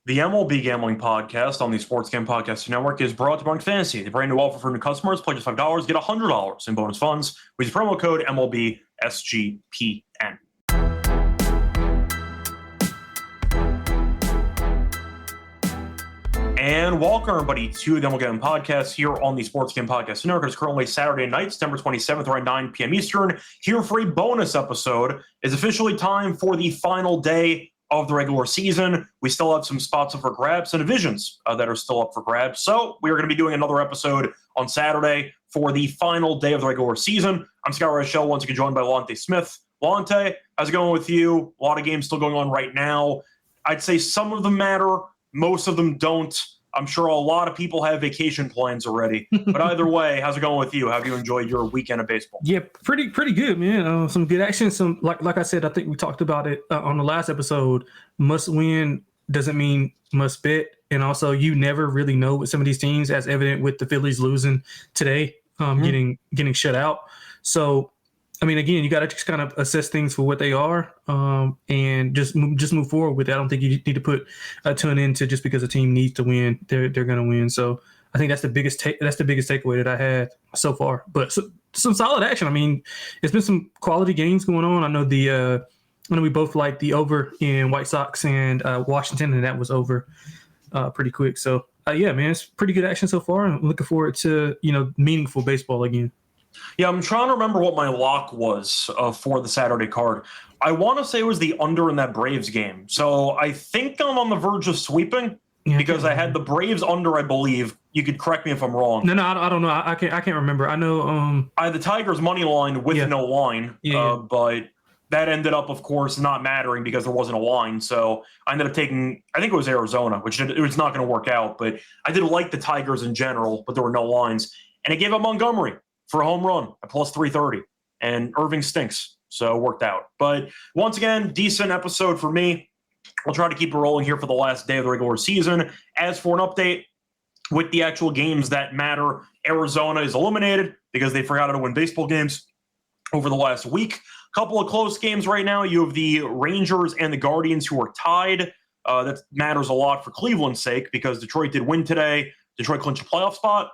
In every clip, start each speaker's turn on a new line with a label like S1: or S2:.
S1: The MLB Gambling Podcast on the Sports Game Podcast Network is brought to you by Fantasy. The brand new offer for new customers: play just $5, get $100 in bonus funds with the promo code MLB SGPN. And welcome, everybody, to the MLB Gambling Podcast here on the Sports Game Podcast Network. It's currently Saturday night, September 27th, around 9 p.m. Eastern. Here for a bonus episode. It's officially time for the final day of the regular season. We still have some spots up for grabs and divisions that are still up for grabs. So we are going to be doing another episode on Saturday for the final day of the regular season. I'm Scott Rochelle, once again joined by Lonte Smith. Lonte, how's it going with you? A lot of games still going on right now. I'd say some of them matter, most of them don't. I'm sure a lot of people have vacation plans already. But either way, how's it going with you? How have you enjoyed your weekend of baseball?
S2: Yeah, pretty good, man. Some good action. Some like I said, I think we talked about it on the last episode. Must win doesn't mean must bet, and also you never really know with some of these teams, as evident with the Phillies losing today, getting shut out. So, I mean, again, you got to just kind of assess things for what they are, and just move forward with it. I don't think you need to put a ton into just because a team needs to win. They're going to win. So I think that's the biggest takeaway that I had so far. But some solid action. I mean, it's been some quality games going on. I know we both like the over in White Sox and Washington, and that was over pretty quick. So yeah, man, it's pretty good action so far. I'm looking forward to meaningful baseball again.
S1: Yeah, I'm trying to remember what my lock was for the Saturday card. I want to say it was the under in that Braves game. So I think I'm on the verge of sweeping because I had the Braves under, I believe. You could correct me if I'm wrong.
S2: No, I don't know. I can't remember. I know
S1: I had the Tigers money line with no line, but that ended up, of course, not mattering because there wasn't a line. So I ended up taking, I think it was Arizona, which it was not going to work out. But I did like the Tigers in general, but there were no lines. And it gave up Montgomery for a home run at plus 330, and Irving stinks, so it worked out. But once again, decent episode for me. I'll try to keep it rolling here for the last day of the regular season. As for an update with the actual games that matter, Arizona is eliminated because they forgot how to win baseball games over the last week. A couple of close games right now. You have the Rangers and the Guardians who are tied. That matters a lot for Cleveland's sake because Detroit did win today. Detroit clinched a playoff spot,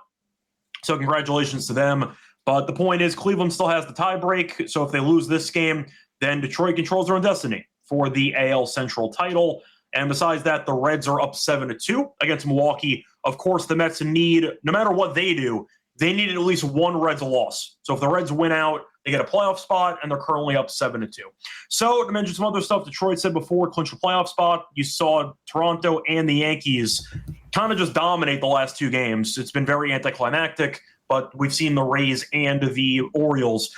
S1: so congratulations to them. But the point is, Cleveland still has the tiebreak. So if they lose this game, then Detroit controls their own destiny for the AL Central title. And besides that, the Reds are up 7-2 against Milwaukee. Of course, the Mets need, no matter what they do, they need at least one Reds loss. So if the Reds win out, they get a playoff spot, and they're currently up 7-2. So to mention some other stuff, Detroit said before, clinch a playoff spot. You saw Toronto and the Yankees kind of just dominate the last two games. It's been very anticlimactic. But we've seen the Rays and the Orioles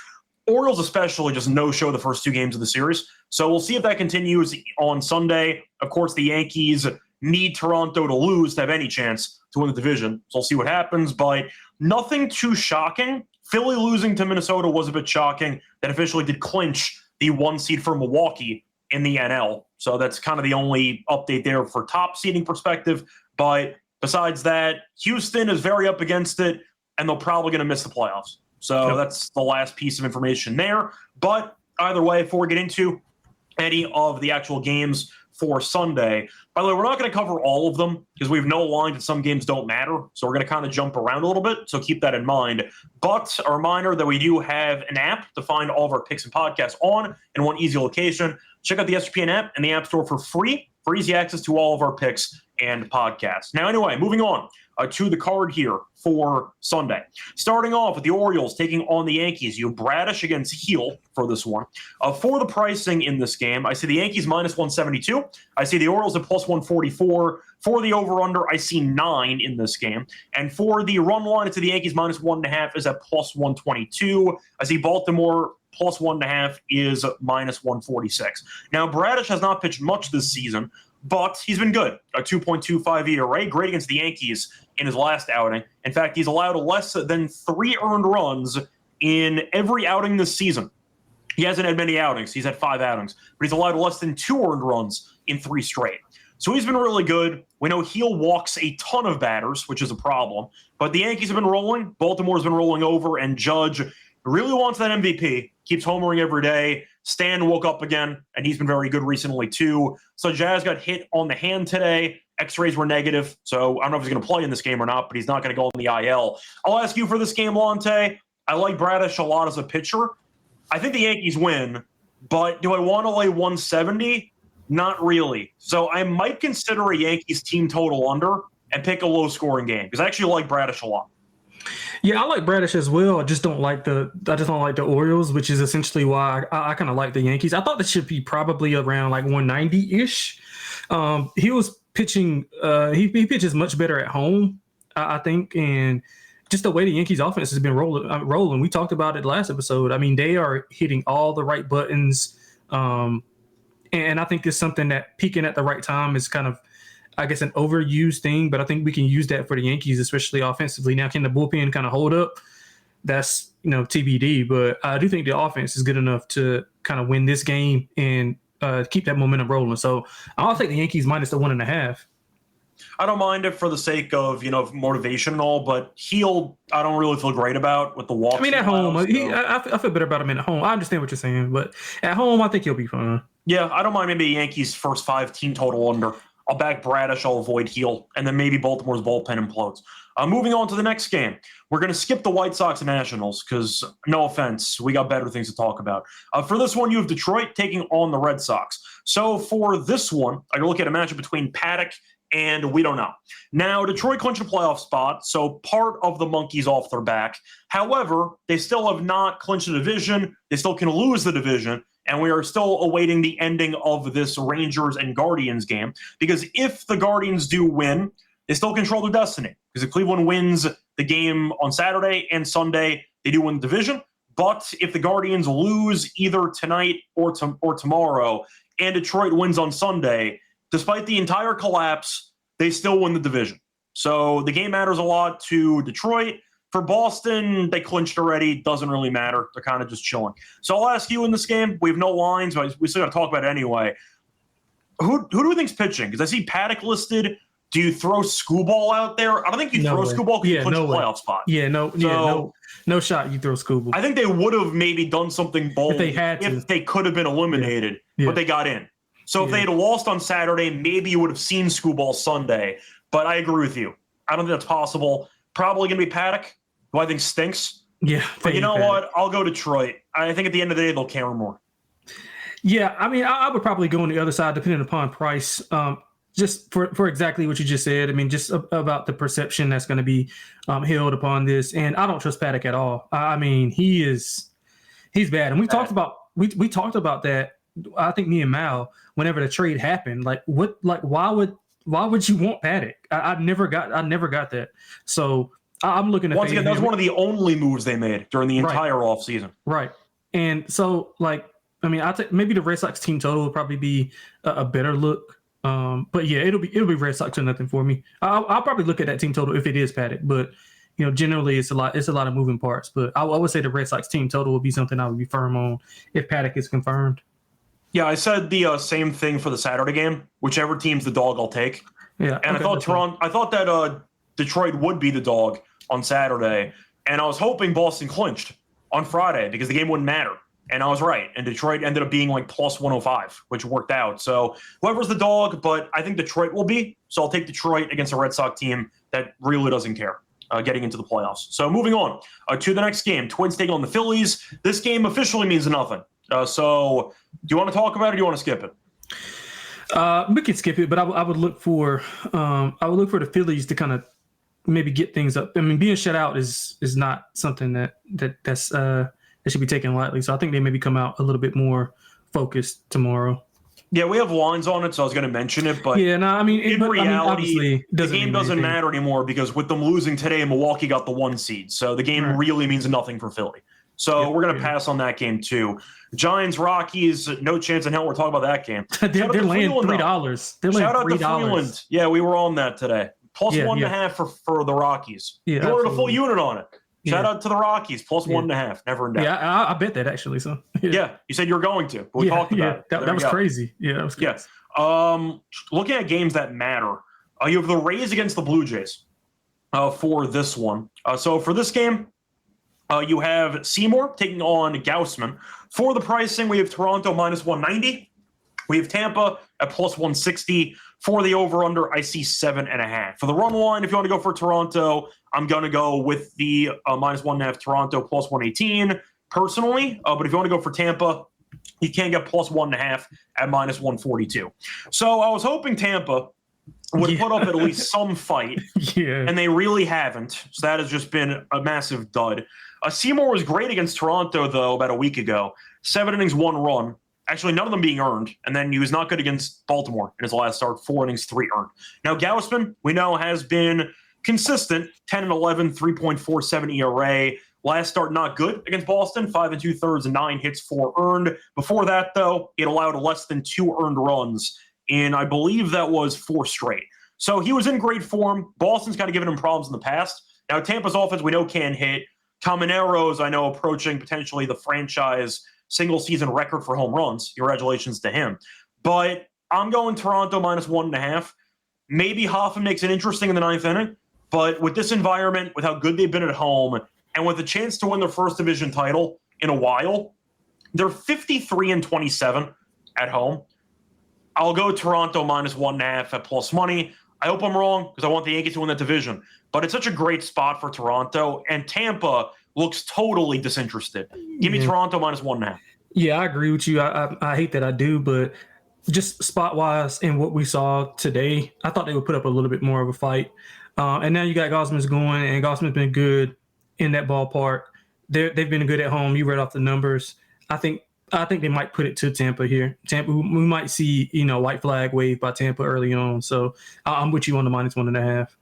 S1: especially just no-show the first two games of the series. So we'll see if that continues on Sunday. Of course, the Yankees need Toronto to lose to have any chance to win the division. So we'll see what happens, but nothing too shocking. Philly losing to Minnesota was a bit shocking. That officially did clinch the one seed for Milwaukee in the NL. So that's kind of the only update there for top seeding perspective. But besides that, Houston is very up against it, and they're probably going to miss the playoffs. So that's the last piece of information there. But either way, before we get into any of the actual games for Sunday, by the way, we're not going to cover all of them because we have no lines and some games don't matter. So we're going to kind of jump around a little bit. So keep that in mind. But a reminder that we do have an app to find all of our picks and podcasts on in one easy location. Check out the SGPN app in the App Store for easy access to all of our picks and podcasts. Now, anyway, moving on to the card here for Sunday. Starting off with the Orioles taking on the Yankees. You have Bradish against Heel for this one. For the pricing in this game, I see the Yankees minus 172. I see the Orioles at plus 144. For the over-under, I see 9 in this game. And for the run line, it's the Yankees minus 1.5 is at plus 122. I see Baltimore plus 1.5 is minus 146. Now, Bradish has not pitched much this season, but he's been good. A 2.25 ERA, great against the Yankees in his last outing. In fact, he's allowed less than 3 earned runs in every outing this season. He hasn't had many outings. He's had 5 outings, but he's allowed less than 2 earned runs in 3 straight. So he's been really good. We know Heel walks a ton of batters, which is a problem. But the Yankees have been rolling. Baltimore's been rolling over, and Judge really wants that MVP. Keeps homering every day. Stan woke up again, and he's been very good recently too. So Jazz got hit on the hand today, X-rays were negative, so I don't know if he's going to play in this game or not, but he's not going to go in the IL. I'll ask you for this game, Lonte. I like Bradish a lot as a pitcher. I think the Yankees win, but do I want to lay 170? Not really. So I might consider a Yankees team total under and pick a low-scoring game because I actually like Bradish a lot.
S2: Yeah, I like Bradish as well. I just don't like the Orioles, which is essentially why I kind of like the Yankees. I thought this should be probably around like 190-ish. He was pitching. He pitches much better at home, I think, and just the way the Yankees offense has been rolling. We talked about it last episode. I mean, they are hitting all the right buttons, and I think it's something that peaking at the right time is kind of, I guess, an overused thing, but I think we can use that for the Yankees, especially offensively. Now, can the bullpen kind of hold up? That's, TBD, but I do think the offense is good enough to kind of win this game and keep that momentum rolling. So I'll take the Yankees minus the 1.5.
S1: I don't mind it for the sake of, motivation and all, but Heel, I don't really feel great about with the walks.
S2: I mean, at home, I feel better about him at home. I understand what you're saying, but at home, I think he'll be fine.
S1: Yeah, I don't mind maybe Yankees first 5 team total under. I'll back Bradish, I'll avoid Heel, and then maybe Baltimore's bullpen implodes. Moving on to the next game. We're going to skip the White Sox and Nationals because, no offense, we got better things to talk about. For this one, you have Detroit taking on the Red Sox. So for this one, I can look at a matchup between Paddock and we don't know. Now, Detroit clinched a playoff spot, so part of the monkey's off their back. However, they still have not clinched the division. They still can lose the division. And we are still awaiting the ending of this Rangers and Guardians game. Because if the Guardians do win, they still control their destiny. Because if Cleveland wins the game on Saturday and Sunday, they do win the division. But if the Guardians lose either tonight or tomorrow, and Detroit wins on Sunday, despite the entire collapse, they still win the division. So the game matters a lot to Detroit. For Boston, they clinched already. Doesn't really matter. They're kind of just chilling. So I'll ask you in this game. We have no lines, but we still got to talk about it anyway. Who do we think's pitching? Because I see Paddock listed. Do you throw Skubal out there? I don't think you throw Skubal because you clinch a playoff spot.
S2: Yeah, no shot. You throw Skubal.
S1: I think they would have maybe done something bold
S2: if they had to.
S1: If they could have been eliminated, but they got in. So if they had lost on Saturday, maybe you would have seen Skubal Sunday. But I agree with you. I don't think that's possible. Probably going to be Paddock, who I think stinks.
S2: Yeah.
S1: But you know what? I'll go Detroit. I think at the end of the day, they'll care more.
S2: Yeah, I mean, I would probably go on the other side, depending upon price. Just for exactly what you just said. I mean, just about the perception that's going to be held upon this. And I don't trust Paddock at all. I mean, he's bad. And we talked about that. I think me and Mal, whenever the trade happened, why would you want Paddock? I never got that. So I'm looking at
S1: once again, that was one of the only moves they made during the entire offseason.
S2: Right. And so I mean, I think maybe the Red Sox team total would probably be a better look. But yeah, it'll be Red Sox or nothing for me. I'll probably look at that team total if it is Paddock, but generally it's a lot of moving parts. But I would say the Red Sox team total would be something I would be firm on if Paddock is confirmed.
S1: Yeah, I said the same thing for the Saturday game. Whichever team's the dog, I'll take.
S2: Yeah,
S1: and I thought that Detroit would be the dog on Saturday, and I was hoping Boston clinched on Friday because the game wouldn't matter. And I was right. And Detroit ended up being like plus 105, which worked out. So whoever's the dog, but I think Detroit will be. So I'll take Detroit against a Red Sox team that really doesn't care getting into the playoffs. So moving on to the next game, Twins taking on the Phillies. This game officially means nothing. So do you want to talk about it or do you want to skip it?
S2: We could skip it, but I would look for the Phillies to kind of maybe get things up. I mean, being shut out is not something that's that should be taken lightly. So I think they maybe come out a little bit more focused tomorrow. Yeah,
S1: we have lines on it, so I was going to mention it. But
S2: yeah, no, I mean,
S1: in reality, the game doesn't matter anymore because with them losing today, Milwaukee got the 1 seed. So the game really means nothing for Philly. So we're going to pass on that game too. Giants, Rockies, no chance in hell we're talking about that game.
S2: they're laying $3. Shout out to
S1: Freeland. Yeah, we were on that today. Plus 1.5 for the Rockies. Yeah, you ordered a full unit on it. Shout out to the Rockies, plus 1.5. Never in doubt.
S2: Yeah, I bet that actually. So
S1: yeah, you said you were going to. But we talked about it.
S2: That was crazy. Yeah, that was crazy.
S1: Yeah. Looking at games that matter, you have the Rays against the Blue Jays for this one. So for this game, you have Seymour taking on Gausman. For the pricing, we have Toronto minus 190. We have Tampa at plus 160 For the over-under, I see 7.5. For the run line, if you want to go for Toronto, I'm going to go with the -1.5 Toronto plus 118 personally. But if you want to go for Tampa, you can get plus 1.5 at -142. So I was hoping Tampa would put up at least some fight, and they really haven't. So that has just been a massive dud. Seymour was great against Toronto, though, about a week ago. 7 innings, 1 run. Actually, none of them being earned. And then he was not good against Baltimore in his last start, 4 innings, 3 earned. Now, Gausman, we know, has been consistent, 10 and 11, 3.47 ERA. Last start, not good against Boston, 5 2/3 and 9 hits, 4 earned. Before that, though, it allowed less than 2 earned runs in, I believe that was 4 straight. So he was in great form. Boston's kind of given him problems in the past. Now, Tampa's offense, we know, can hit. Camanero's, I know, approaching potentially the franchise single-season record for home runs. Congratulations to him. But I'm going Toronto -1.5. Maybe Hoffman makes it interesting in the 9th inning. But with this environment, with how good they've been at home, and with a chance to win their first division title in a while, they're 53 and 27 at home. I'll go Toronto -1.5 at plus money. I hope I'm wrong because I want the Yankees to win that division. But it's such a great spot for Toronto, and Tampa looks totally disinterested. Give me Toronto -1.5.
S2: Yeah, I agree with you. I hate that I do, but just spot-wise and what we saw today, I thought they would put up a little bit more of a fight. And now you got Gausman's going, and Gausman's been good in that ballpark. They've been good at home. You read off the numbers. I think they might put it to Tampa here. Tampa, we might see, white flag wave by Tampa early on. So I'm with you on the -1.5.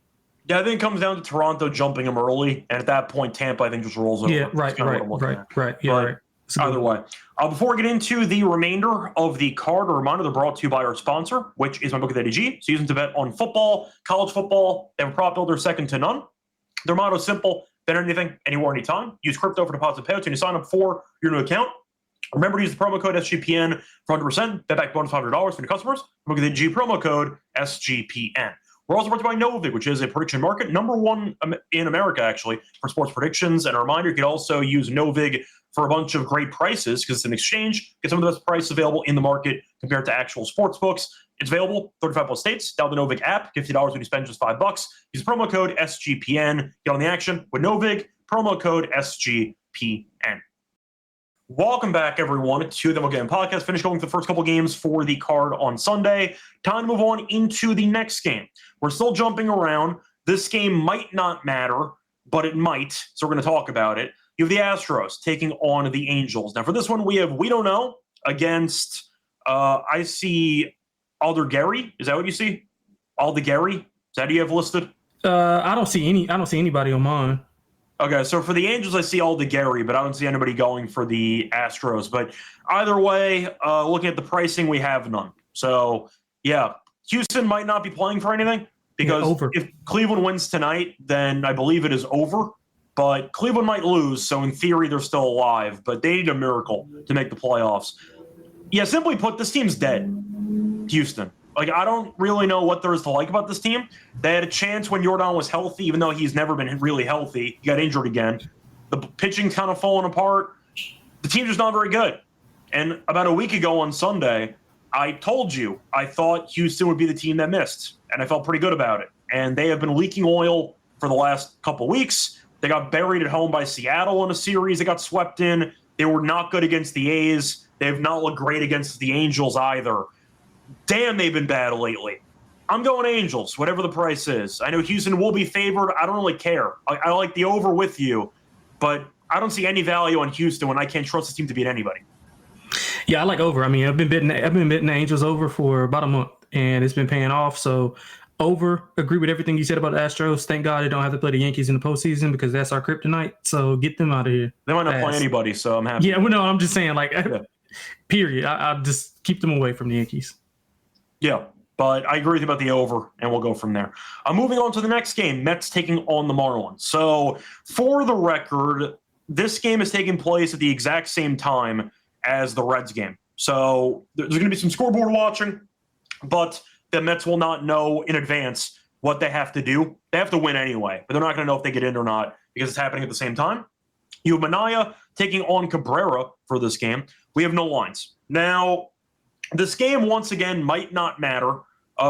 S1: Yeah, I think it comes down to Toronto jumping them early, and at that point, Tampa, I think, just rolls over.
S2: Yeah, right. Yeah, right.
S1: Either way. Before we get into the remainder of the card, a reminder, they're brought to you by our sponsor, which is MyBookie.ag. So using to bet on football, college football. They have a prop builder second to none. Their motto is simple: bet anything, anywhere, anytime. Use crypto for deposit payouts when you sign up for your new account. Remember to use the promo code SGPN for 100%. Bet back bonus $500 for new customers. MyBookie.ag promo code SGPN. We're also brought to you by Novig, which is a prediction market, #1 in America, actually, for sports predictions. And a reminder, you can also use Novig for a bunch of great prices because it's an exchange. Get some of the best prices available in the market compared to actual sports books. It's available 35+ states. Download the Novig app. $50 when you spend just $5. Use the promo code SGPN. Get on the action with Novig. Promo code SGPN. Welcome back, everyone, to the MLB Gambling Podcast. Finish going through the first couple games for the card on Sunday. Time to move on into the next game. We're still jumping around. This game might not matter, but it might, so we're going to talk about it. You have the Astros taking on the Angels. Now, for this one, we don't know against, I see Aldergary. Is that what you see? Aldergary? Is that who you have listed?
S2: I don't see anybody on mine.
S1: Okay, so for the Angels, I see Aldergary, but I don't see anybody going for the Astros. But either way, looking at the pricing, we have none. So, yeah, Houston might not be playing for anything because if Cleveland wins tonight, then I believe it is over. But Cleveland might lose, so in theory, they're still alive. But they need a miracle to make the playoffs. Yeah, simply put, this team's dead. Houston. I don't really know what there is to like about this team. They had a chance when Jordan was healthy, even though he's never been really healthy. He got injured again. The pitching's kind of falling apart. The team's just not very good. And about a week ago on Sunday, I told you I thought Houston would be the team that missed, and I felt pretty good about it. And they have been leaking oil for the last couple weeks. They got buried at home by Seattle in a series. They got swept in. They were not good against the A's. They have not looked great against the Angels either. Damn, they've been bad lately. I'm going Angels, whatever the price is. I know Houston will be favored. I don't really care. I like the over with you, but I don't see any value on Houston when I can't trust this team to beat anybody.
S2: Yeah, I like over. I mean, I've been betting the Angels over for about a month, and it's been paying off. So over. Agree with everything you said about the Astros. Thank God they don't have to play the Yankees in the postseason because that's our kryptonite. So get them out of here.
S1: They might not play anybody, so I'm happy.
S2: Yeah, well, no, I'm just saying, period. I'll just keep them away from the Yankees.
S1: Yeah, but I agree with you about the over, and we'll go from there. Moving on to the next game, Mets taking on the Marlins. So for the record, this game is taking place at the exact same time as the Reds game. So there's going to be some scoreboard watching, but the Mets will not know in advance what they have to do. They have to win anyway, but they're not going to know if they get in or not because it's happening at the same time. You have Manaea taking on Cabrera for this game. We have no lines. Now, this game, once again, might not matter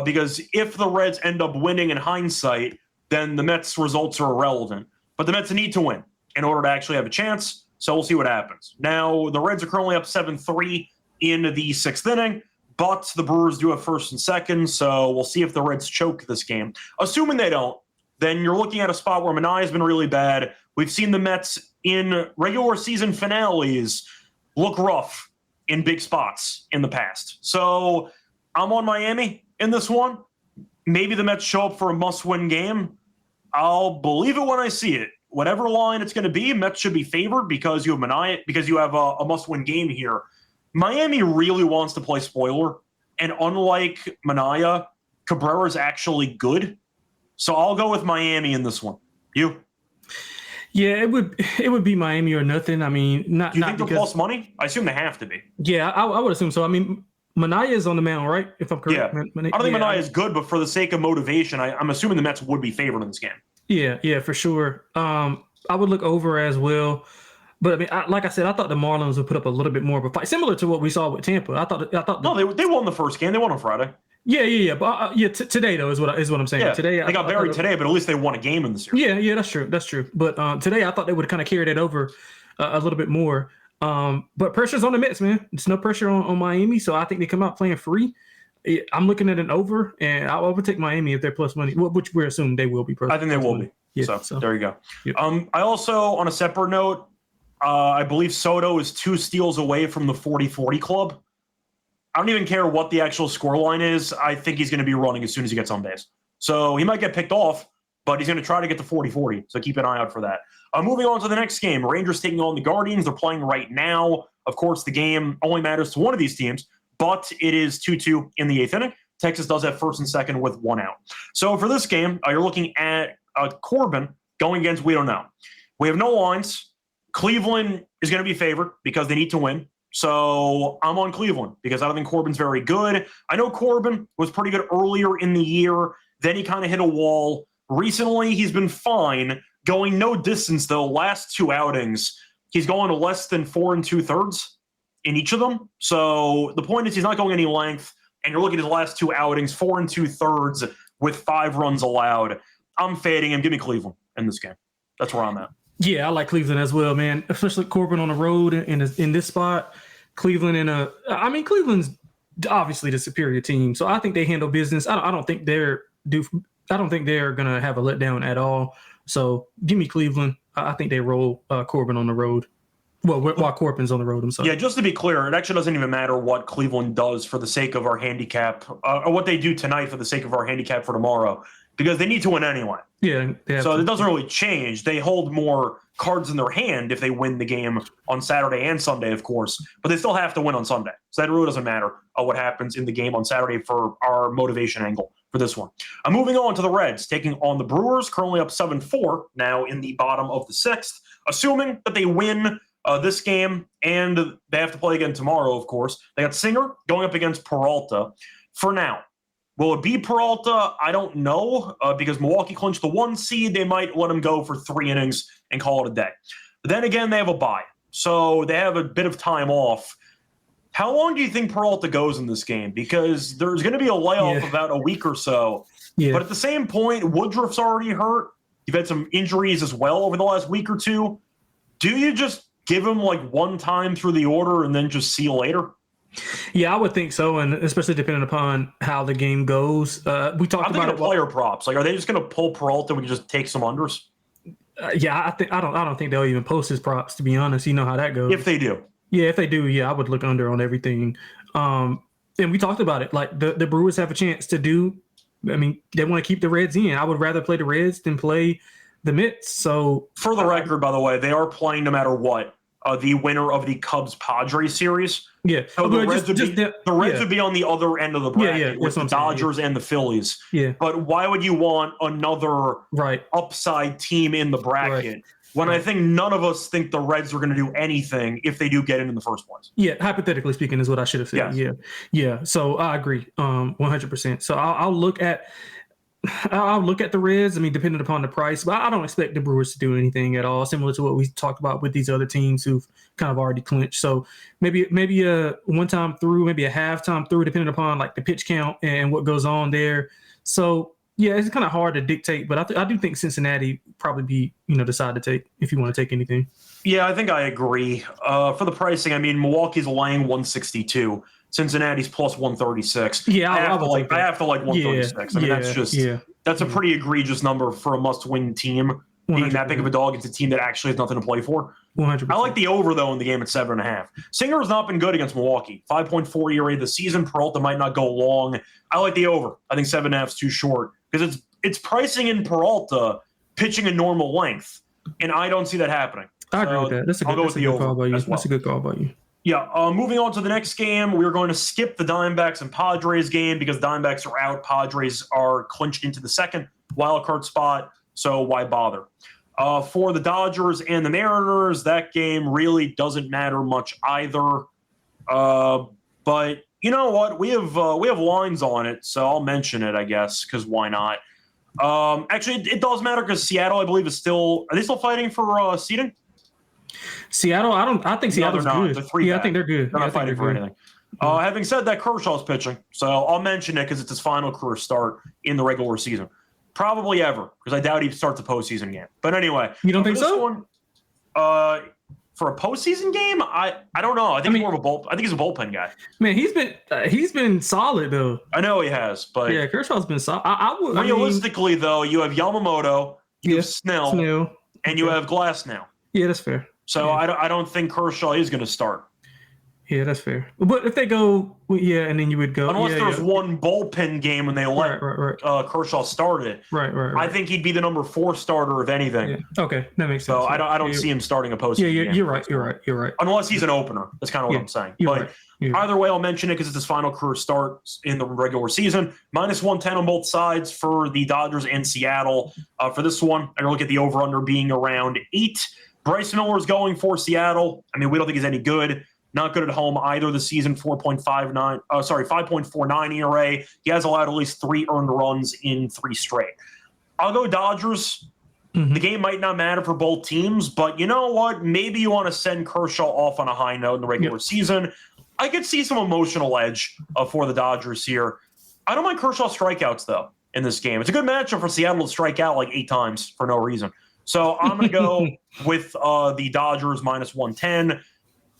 S1: because if the Reds end up winning in hindsight, then the Mets' results are irrelevant. But the Mets need to win in order to actually have a chance, so we'll see what happens. Now, the Reds are currently up 7-3 in the 6th inning, but the Brewers do have first and second, so we'll see if the Reds choke this game. Assuming they don't, then you're looking at a spot where Manaea has been really bad. We've seen the Mets in regular season finales look rough in big spots in the past. So I'm on Miami in this one. Maybe the Mets show up for a must-win game. I'll believe it when I see it. Whatever line it's going to be, Mets should be favored because you have Manaea, because you have a must-win game here. Miami really wants to play spoiler, and unlike Manaea, Cabrera's actually good. So I'll go with Miami in this one. You?
S2: Yeah, it would be Miami or nothing. I mean, not.
S1: Do you think
S2: because,
S1: they're plus money? I assume they have to be.
S2: Yeah, I would assume so. I mean, Manaea is on the mound, right? If I'm correct.
S1: Yeah. I don't think Manaea is good, but for the sake of motivation, I'm assuming the Mets would be favored in this game.
S2: Yeah, for sure. I would look over as well. But I mean, like I said, I thought the Marlins would put up a little bit more of a fight, similar to what we saw with Tampa. I thought.
S1: No, they won the first game. They won on Friday.
S2: Yeah. But today though is what I'm saying.
S1: Yeah,
S2: today
S1: they got buried today, but at least they won a game in the series.
S2: Yeah, that's true. But today I thought they would kind of carry that over a little bit more. But pressure's on the Mets, man. There's no pressure on Miami, so I think they come out playing free. I'm looking at an over, and I would take Miami if they're plus money, which we're assuming they will be.
S1: I think they will be. Yeah, so there you go. Yep. I also, on a separate note, I believe Soto is 2 steals away from the 40-40 club. I don't even care what the actual score line is. I think he's going to be running as soon as he gets on base. So he might get picked off, but he's going to try to get to 40-40. So keep an eye out for that. Moving on to the next game, Rangers taking on the Guardians. They're playing right now. Of course, the game only matters to one of these teams, but it is 2-2 in the 8th inning. Texas does have first and second with 1 out. So for this game, you're looking at Corbin going against we don't know. We have no lines. Cleveland is going to be favored because they need to win. So I'm on Cleveland because I don't think Corbin's very good. I know Corbin was pretty good earlier in the year. Then he kind of hit a wall. Recently, he's been fine. Going no distance, though, last 2 outings, he's going to less than 4 2/3 in each of them. So the point is he's not going any length. And you're looking at his last 2 outings, 4 2/3 with 5 runs allowed. I'm fading him. Give me Cleveland in this game. That's where I'm at.
S2: Yeah, I like Cleveland as well, man. Especially Corbin on the road in this spot. Cleveland's obviously the superior team, so I think they handle business. I don't think they're gonna have a letdown at all. So give me Cleveland. I think they roll Corbin on the road. Well, while Corbin's on the road, I'm sorry.
S1: Yeah, just to be clear, it actually doesn't even matter what Cleveland does for the sake of our handicap, or what they do tonight for the sake of our handicap for tomorrow, because they need to win anyway.
S2: Yeah.
S1: So it doesn't really change. They hold more cards in their hand if they win the game on Saturday and Sunday, of course, but they still have to win on Sunday. So that really doesn't matter what happens in the game on Saturday for our motivation angle for this one. I'm moving on to the Reds, taking on the Brewers, currently up 7-4 now in the bottom of the 6th. Assuming that they win this game, and they have to play again tomorrow, of course. They got Singer going up against Peralta. For now, will it be Peralta? I don't know, because Milwaukee clinched the 1 seed. They might let him go for 3 innings and call it a day. But then again, they have a bye, so they have a bit of time off. How long do you think Peralta goes in this game? Because there's going to be a layoff about a week or so. Yeah. But at the same point, Woodruff's already hurt. You've had some injuries as well over the last week or two. Do you just give him like one time through the order and then just see you later?
S2: Yeah, I would think so, and especially depending upon how the game goes. We talked about
S1: player props. Like, are they just going to pull Peralta when you just take some unders?
S2: Yeah, I don't think they'll even post his props. To be honest, you know how that goes.
S1: If they do,
S2: I would look under on everything. And we talked about it. Like the Brewers have a chance to do. I mean, they want to keep the Reds in. I would rather play the Reds than play the Mets. So,
S1: for the record, by the way, they are playing no matter what. The winner of the Cubs-Padres series.
S2: Yeah.
S1: So the Reds would be on the other end of the bracket with the Dodgers and the Phillies.
S2: Yeah.
S1: But why would you want another upside team in the bracket when I think none of us think the Reds are going to do anything if they do get in the first place?
S2: Yeah, hypothetically speaking is what I should have said. Yes. Yeah. So I agree 100%. So I'll look at I'll look at the Reds. I mean, depending upon the price, but I don't expect the Brewers to do anything at all, similar to what we talked about with these other teams who've kind of already clinched. So maybe a one-time through, maybe a half-time through, depending upon like the pitch count and what goes on there. So yeah, it's kind of hard to dictate, but I do think Cincinnati probably be, decide to take if you want to take anything.
S1: Yeah, I think I agree. For the pricing, I mean, Milwaukee's laying 162. Cincinnati's plus 136.
S2: Yeah,
S1: I have to like 136.
S2: Yeah,
S1: I mean, that's a pretty egregious number for a must-win team. Being that big of a dog, it's a team that actually has nothing to play for.
S2: 100%.
S1: I like the over though in the game at 7.5. Singer has not been good against Milwaukee. 5.4 ERA this season. Peralta might not go long. I like the over. I think 7.5 is too short because it's pricing in Peralta pitching a normal length, and I don't see that happening.
S2: I agree with that. That's a good call by you. That's a good call by you.
S1: Yeah, moving on to the next game, we're going to skip the Diamondbacks and Padres game because Diamondbacks are out. Padres are clinched into the second wildcard spot, so why bother? For the Dodgers and the Mariners, that game really doesn't matter much either. But you know what? We have lines on it, so I'll mention it, I guess, because why not? Actually, it does matter because Seattle, I believe, are they still fighting for seeding?
S2: Seattle, I think Seattle's good.
S1: I
S2: think they're good.
S1: They're not fighting for anything. Having said that, Kershaw's pitching, so I'll mention it because it's his final career start in the regular season. Probably ever, because I doubt he starts a postseason game. But anyway.
S2: You don't think so?
S1: For a postseason game, I don't know. I think he's a bullpen guy.
S2: Man, he's been solid though.
S1: I know he has, but
S2: yeah, Kershaw's been solid.
S1: Realistically, though, you have Yamamoto, you have Snell, and you have Glass now.
S2: Yeah, that's fair.
S1: So I don't think Kershaw is going to start.
S2: Yeah, that's fair. But if they go, and then you would go.
S1: Unless there's one bullpen game when they let Kershaw start it.
S2: Right.
S1: I think he'd be the number 4 starter, if anything.
S2: Yeah. Okay, that makes sense.
S1: So I don't see him starting a postseason game.
S2: You're right.
S1: Unless he's an opener. That's kind of what I'm saying. But either way, I'll mention it because it's his final career start in the regular season. Minus 110 on both sides for the Dodgers and Seattle. For this one, I'm going to look at the over-under being around 8. Bryce Miller's going for Seattle. I mean, we don't think he's any good. Not good at home either this season, 5.49 ERA. He has allowed at least 3 earned runs in 3 straight. I'll go Dodgers. Mm-hmm. The game might not matter for both teams, but you know what? Maybe you want to send Kershaw off on a high note in the regular season. I could see some emotional edge for the Dodgers here. I don't mind Kershaw's strikeouts, though, in this game. It's a good matchup for Seattle to strike out like 8 times for no reason. So I'm going to go with the Dodgers minus 110.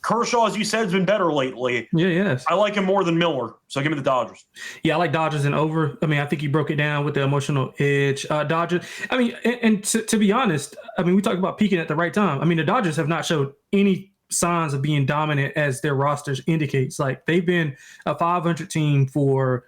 S1: Kershaw, as you said, has been better lately.
S2: Yes.
S1: I like him more than Miller, so give me the Dodgers.
S2: Yeah, I like Dodgers and over. I mean, I think you broke it down with the emotional edge. Dodgers, I mean, and to be honest, I mean, we talked about peaking at the right time. I mean, the Dodgers have not showed any signs of being dominant as their rosters indicates. Like, they've been a 500 team for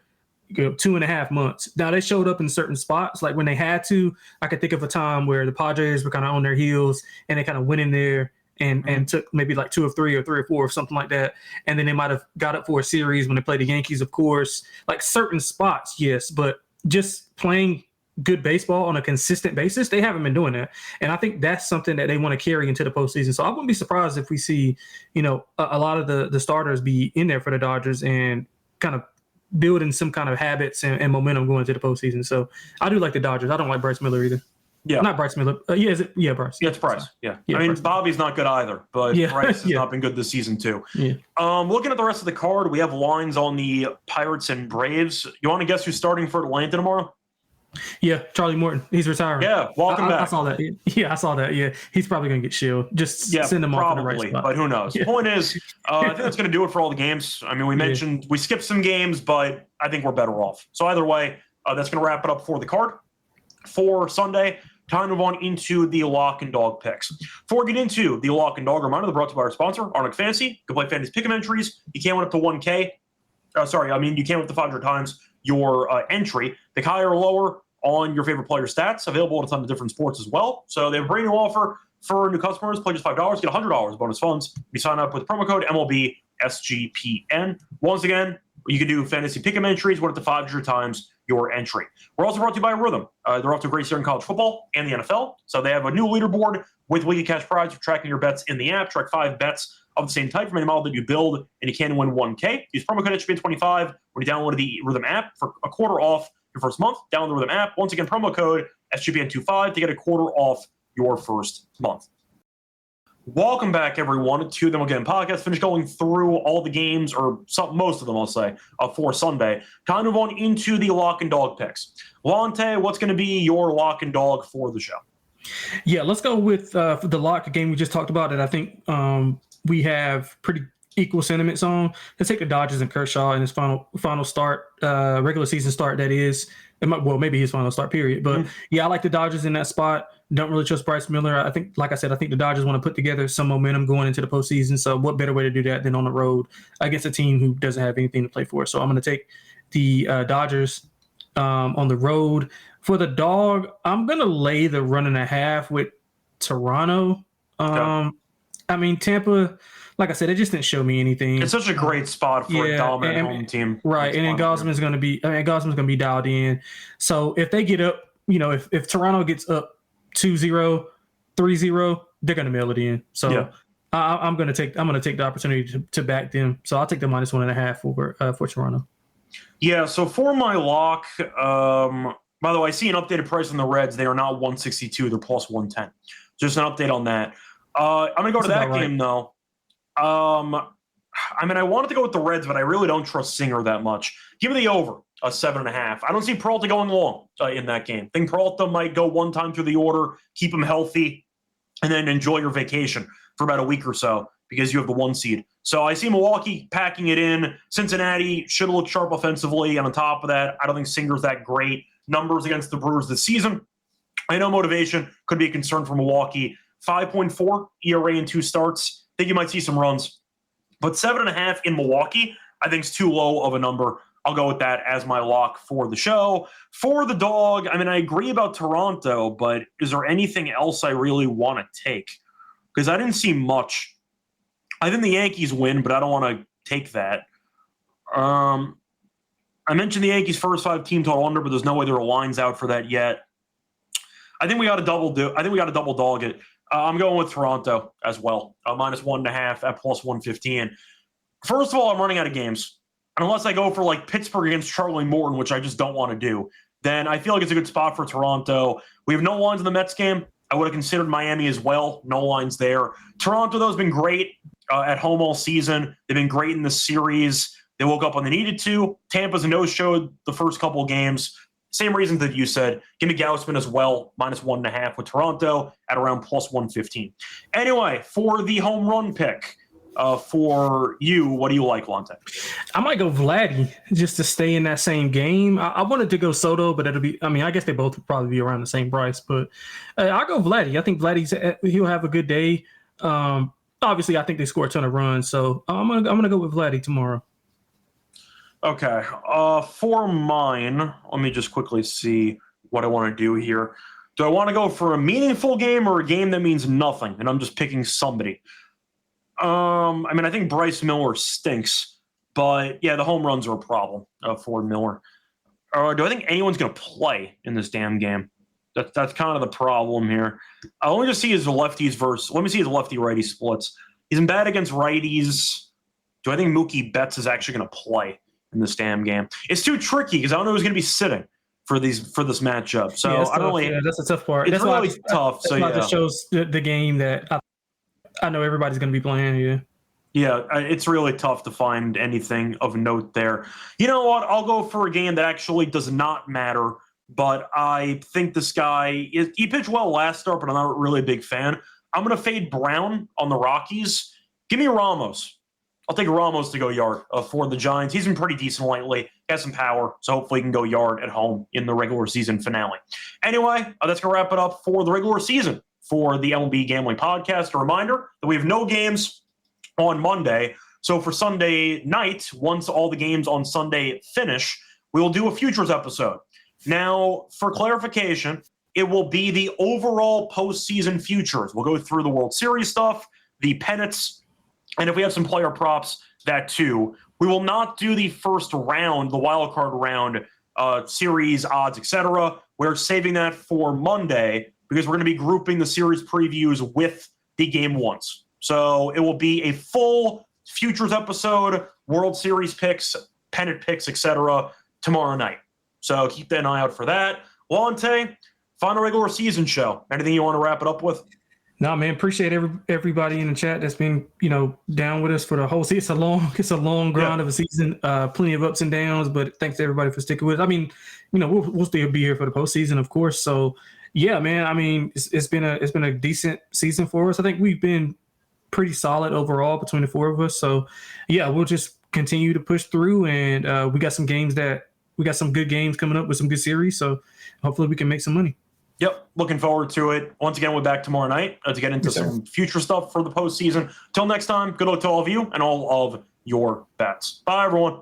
S2: 2.5 months. Now, they showed up in certain spots. Like, when they had to, I could think of a time where the Padres were kind of on their heels and they kind of went in there and took maybe like 2 of 3 or 3 or 4 or something like that. And then they might have got up for a series when they played the Yankees, of course. Like, certain spots, yes, but just playing good baseball on a consistent basis, they haven't been doing that. And I think that's something that they want to carry into the postseason. So I wouldn't be surprised if we see, a lot of the starters be in there for the Dodgers and kind of building some kind of habits and momentum going into the postseason. So I do like the Dodgers. I don't like Bryce Miller either.
S1: Yeah.
S2: Not Bryce Miller. Bryce.
S1: Yeah, it's Bryce. Yeah. I mean, Bryce. Bobby's not good either, but Bryce has not been good this season too. Yeah. Looking at the rest of the card, we have lines on the Pirates and Braves. You want to guess who's starting for Atlanta tomorrow?
S2: Yeah, Charlie Morton. He's retiring.
S1: Yeah, welcome back.
S2: I saw that. Yeah, I saw that. Yeah, he's probably going to get shielded. Just send him off to the right spot.
S1: But who knows? The point is, I think that's going to do it for all the games. I mean, we mentioned we skipped some games, but I think we're better off. So either way, that's going to wrap it up for the card for Sunday. Time to move on into the lock and dog picks. Before we get into the lock and dog, reminder, brought to you by our sponsor, Arnold Fantasy. You can play fantasy pick'em entries. You can win up to 1K. You can win up to 500 times your entry. Pick higher or lower on your favorite player stats. Available in a ton of different sports as well. So they have a brand new offer for new customers. Play just $5, get $100 bonus funds. You sign up with promo code MLB SGPN. Once again, you can do fantasy pick'em entries, win up to 500 times your entry. We're also brought to you by Rhythm. They're off to a great start in college football and the NFL. So they have a new leaderboard with weekly cash prize for tracking your bets in the app. Track 5 bets of the same type from any model that you build, and you can win 1K. Use promo code SGPN25 when you download the Rhythm app for a quarter off your first month. Download the Rhythm app. Once again, promo code SGPN25 to get a quarter off your first month. Welcome back, everyone, to the MLB Gambling Podcast. Finish going through all the games, or most of them, I'll say, for Sunday. Time to move on into the lock and dog picks. Lonte, what's going to be your lock and dog for the show?
S2: Yeah, let's go with the lock game we just talked about that I think we have pretty equal sentiments on. Let's take the Dodgers and Kershaw in his final start, regular season start, that is. Maybe his final start period. But yeah, I like the Dodgers in that spot. Don't really trust Bryce Miller. I think, like I said, I think the Dodgers want to put together some momentum going into the postseason. So what better way to do that than on the road against a team who doesn't have anything to play for? So I'm going to take the Dodgers on the road. For the dog, I'm going to lay the 1.5 with Toronto. I mean, Tampa, like I said, it just didn't show me anything.
S1: It's such a great spot for a dominant home team.
S2: Right, and then Gosman's going to be dialed in. So if they get up, if Toronto gets up 2-0, 3-0, they're going to mail it in. So I'm going to take the opportunity to back them. So I'll take the -1.5 for Toronto. Yeah.
S1: So for my lock, by the way, I see an updated price on the Reds. They are not 162; they're plus 110. Just an update on that. I'm going to go to that game though. I mean, I wanted to go with the Reds, but I really don't trust Singer that much. Give me the over, 7.5. I don't see Peralta going long in that game. I think Peralta might go one time through the order, keep him healthy, and then enjoy your vacation for about a week or so because you have the 1 seed. So I see Milwaukee packing it in. Cincinnati should look sharp offensively, and on top of that, I don't think Singer's that great. Numbers against the Brewers this season. I know motivation could be a concern for Milwaukee. 5.4 ERA in 2 starts. I think you might see some runs. But 7.5 in Milwaukee, I think is too low of a number. I'll go with that as my lock for the show. For the dog, I mean, I agree about Toronto, but is there anything else I really want to take? Because I didn't see much. I think the Yankees win, but I don't want to take that. I mentioned the Yankees' first 5 team total under, but there's no way there are lines out for that yet. I think we got to double dog it. I'm going with Toronto as well. -1.5 at plus 115. First of all, I'm running out of games. And unless I go for like Pittsburgh against Charlie Morton, which I just don't want to do, then I feel like it's a good spot for Toronto. We have no lines in the Mets game. I would have considered Miami as well. No lines there. Toronto, though, has been great at home all season. They've been great in the series. They woke up when they needed to. Tampa's a no-show the first couple of games. Same reasons that you said. Give me Gausman as well, -1.5 with Toronto at around plus 115. Anyway, for the home run pick for you, what do you like, Lonte?
S2: I might go Vladdy just to stay in that same game. I wanted to go Soto, but I guess they both would probably be around the same price. But I'll go Vladdy. I think he'll have a good day. Obviously, I think they score a ton of runs. So I'm gonna go with Vladdy tomorrow.
S1: Okay. For mine, let me just quickly see what I want to do here. Do I want to go for a meaningful game or a game that means nothing? And I'm just picking somebody. I mean, I think Bryce Miller stinks, but yeah, the home runs are a problem for Miller. Do I think anyone's going to play in this damn game? That's kind of the problem here. Let me just see his lefties versus. Let me see his lefty-righty splits. He's been bad against righties. Do I think Mookie Betts is actually going to play in this damn game? It's too tricky because I don't know who's going to be sitting for this matchup. So
S2: yeah,
S1: I don't really.
S2: Yeah, that's a tough part.
S1: It's
S2: that's
S1: really tough. So yeah,
S2: that shows the game that I know everybody's going to be playing. Yeah.
S1: Yeah, it's really tough to find anything of note there. You know what? I'll go for a game that actually does not matter, but I think this guy he pitched well last start, but I'm not really a big fan. I'm going to fade Brown on the Rockies. Give me Ramos. I'll take Ramos to go yard for the Giants. He's been pretty decent lately. Has some power, so hopefully he can go yard at home in the regular season finale. Anyway, that's going to wrap it up for the regular season for the MLB Gambling Podcast. A reminder that we have no games on Monday. So for Sunday night, once all the games on Sunday finish, we will do a futures episode. Now, for clarification, it will be the overall postseason futures. We'll go through the World Series stuff, the pennants, and if we have some player props, that too. We will not do the first round, the wild card round, series odds, etc. We're saving that for Monday because we're going to be grouping the series previews with the game ones. So it will be a full futures episode, World Series picks, pennant picks, etc. tomorrow night. So keep an eye out for that. Lonte, final regular season show. Anything you want to wrap it up with?
S2: No, man, appreciate everybody in the chat that's been, down with us for the whole season. It's a long grind of a season, plenty of ups and downs, but thanks to everybody for sticking with us. I mean, we'll still be here for the postseason, of course. So yeah, man, I mean, it's been a decent season for us. I think we've been pretty solid overall between the four of us. So yeah, we'll just continue to push through, and we got some good games coming up with some good series. So hopefully we can make some money.
S1: Yep, looking forward to it. Once again, we're back tomorrow night to get into some future stuff for the postseason. Till next time, good luck to all of you and all of your bets. Bye, everyone.